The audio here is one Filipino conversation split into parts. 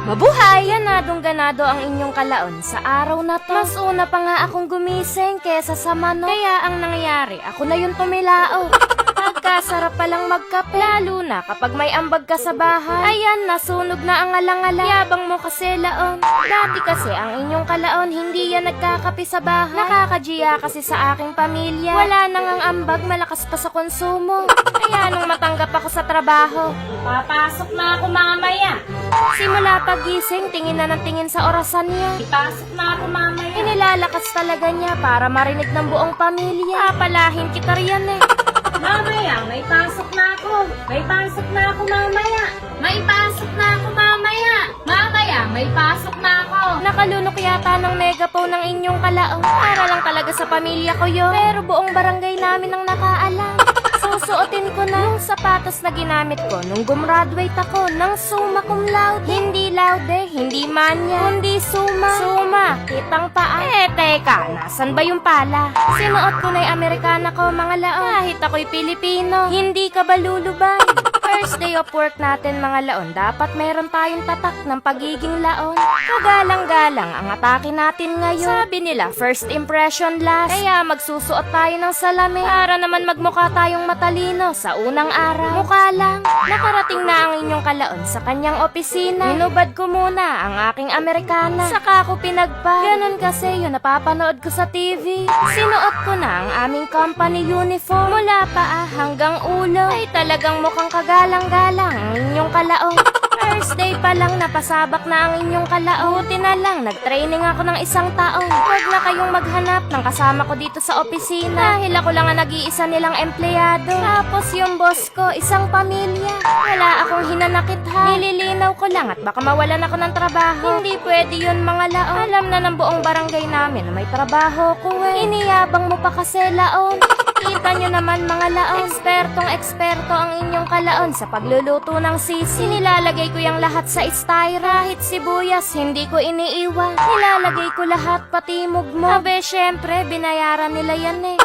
Mabuhay! Ganadong-ganado ang inyong kalaon sa araw na to. Mas una pa nga akong gumising kesa sa manok. Kaya ang nangyari, ako na yung tumilao. Pagkasarap palang magkape, lalo na kapag may ambag ka sa bahay. Ayan, nasunog na ang alang-alang. Yabang mo kasi laon. Dati kasi ang inyong kalaon, hindi yan nagkakape sa bahay. Nakakajiya kasi sa aking pamilya. Wala nang ang ambag, malakas pa sa konsumo. Kaya nung matanggap ako sa trabaho, papasok na ako mamaya. Simula pagising, tingin na ng tingin sa orasan niya. Ipasok na ako mamaya. Inilalakas talaga niya para marinig ng buong pamilya. Papalahin kita riyan eh. Mamaya, may pasok na ako. May pasok na ako mamaya. May pasok na ako mamaya. Mamaya, may pasok na ako. Nakalunok yata ng megaphone ng inyong kalaon. Para lang talaga sa pamilya ko yun. Pero buong barangay namin ang nakaalam. Susuotin ko na yung sapatos na ginamit ko nung gumraduate ako ng summa cum laude. Hindi laude, hindi manya, kundi summa. Summa, kitang paa. Teka, nasan ba yung pala? Sinuot ko na yung Amerikana ko, mga laon. Kahit ako'y Pilipino, hindi ka ba lulubay? First day of work natin, mga laon, dapat meron tayong tatak ng pagiging laon. Kagalang-galang ang atake natin ngayon. Sabi nila, first impression last. Kaya magsusuot tayo ng salamin para naman magmukha tayong matalino sa unang araw. Mukha lang. Nakarating na ang inyong kalaon sa kanyang opisina. Hinubad ko muna ang aking Amerikana. Saka ako pinagpa. Ganon kasi yung napapanood ko sa TV. Sinuot ko na ang aming company uniform. Mula paa hanggang ulo. Ay talagang mukhang kagalang-galang ang inyong kalaon. First day pa lang napasabak na ang inyong kalaon. Buti na lang, nag-training ako ng isang taon. Huwag na kayong maghanap ng kasama ko dito sa opisina. Dahil ako lang ang nag-iisa nilang empleyado. Tapos yung boss ko, isang pamilya. Wala akong hinanakit ha. Nililinaw ko lang at baka mawalan ako ng trabaho. Hindi pwede yun, mga laon. Alam na ng buong barangay namin na may trabaho ko eh. Iniyabang mo pa kasi laon. Kita nyo naman, mga laon, ekspertong-eksperto ang inyong kalaon sa pagluluto ng sisi. Nilalagay ko yung lahat sa styra. Kahit sibuyas, hindi ko iniiwan. Nilalagay ko lahat, pati mugmo. Abe, syempre, binayaran nila yan eh.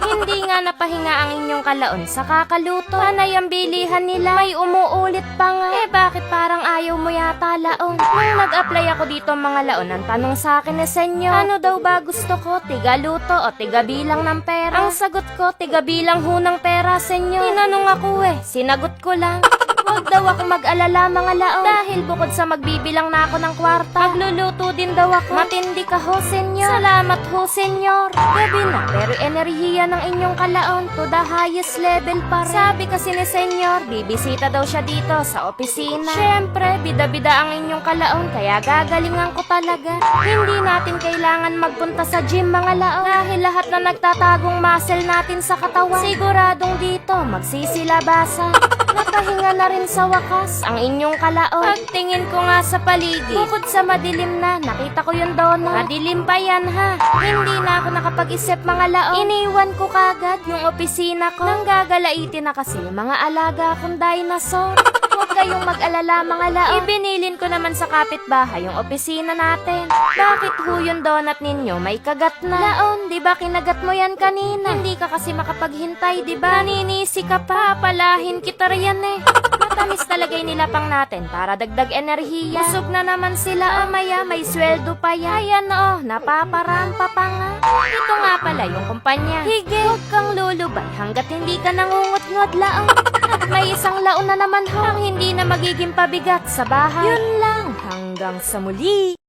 Hindi nga napahinga ang inyong kalaon sa kakaluto. Panay ang bilihan nila, may umuulit pa nga. Bakit parang ayaw mo yata, laon? Nung nag-apply ako dito, mga laon, ang tanong sa akin ni senyor, ano daw ba gusto ko? Tigaluto o tigabilang ng pera? Ang sagot ko, tigabilang ho ng pera, senyor. Tinanong ako sinagot ko lang. Huwag daw ako mag-alala, mga laon. Dahil bukod sa magbibilang na ako ng kwarta, magluluto din daw ako. Matindi ka ho, senyor. Salamat ho, senyor. Gabi na, pero enerhiya ng inyong kalaon to the highest level pa rin. Sabi kasi ni senyor, bibisita daw siya dito sa opisina. Siyempre, bida-bida ang inyong kalaon, kaya gagalingan ko talaga. Hindi natin kailangan magpunta sa gym, mga laon. Dahil lahat na nagtatagong muscle natin sa katawan, siguradong dito magsisilabasa. Napahinga na rin sa wakas ang inyong kalaon. Pagtingin ko nga sa paligid, bukod sa madilim na, nakita ko yung donut. Madilim pa yan ha. Hindi na ako nakapag-isip, mga laon. Iniwan ko kagad yung opisina ko. Nang gagalaitin na kasi mga alaga akong dinosaur. Huwag kayong mag-alala, mga laon. Ibinilin ko naman sa kapitbahay yung opisina natin. Bakit ho yung donut ninyo may kagat na? Laon, di ba kinagat mo yan kanina? Hindi ka kasi makapaghintay, di ba? Naninisi ka pa, palahin kita riyan eh. Matamis talaga yung nilapang natin para dagdag enerhiya. Busog na naman sila, amaya may sweldo pa yan. Ayan napaparampa pa nga. Ito nga pala yung kumpanya. Hige, huwag kang lulubay hanggat hindi ka nangungot-ngot, laon. At may isang laon na naman ho ang hindi na magiging pabigat sa bahay. Yun lang, hanggang sa muli.